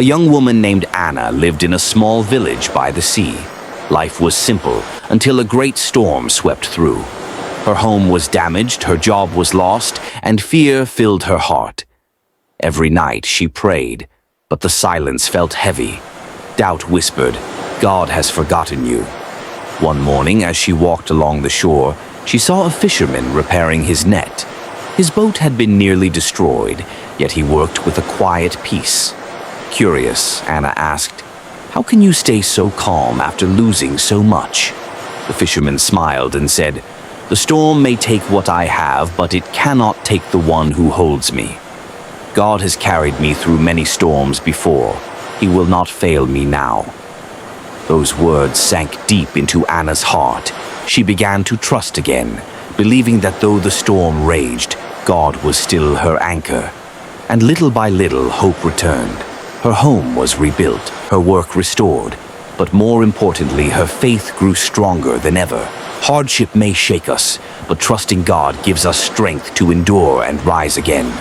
A young woman named Anna lived in a small village by the sea. Life was simple until a great storm swept through. Her home was damaged, her job was lost, and fear filled her heart. Every night she prayed, but the silence felt heavy. Doubt whispered, "God has forgotten you." One morning, as she walked along the shore, she saw a fisherman repairing his net. His boat had been nearly destroyed, yet he worked with a quiet peace. Curious, Anna asked, "How can you stay so calm after losing so much?" The fisherman smiled and said, "The storm may take what I have, but it cannot take the one who holds me. God has carried me through many storms before. He will not fail me now." Those words sank deep into Anna's heart. She began to trust again, believing that though the storm raged, God was still her anchor. And little by little, hope returned. Her home was rebuilt, her work restored, but more importantly, her faith grew stronger than ever. Hardship may shake us, but trusting God gives us strength to endure and rise again.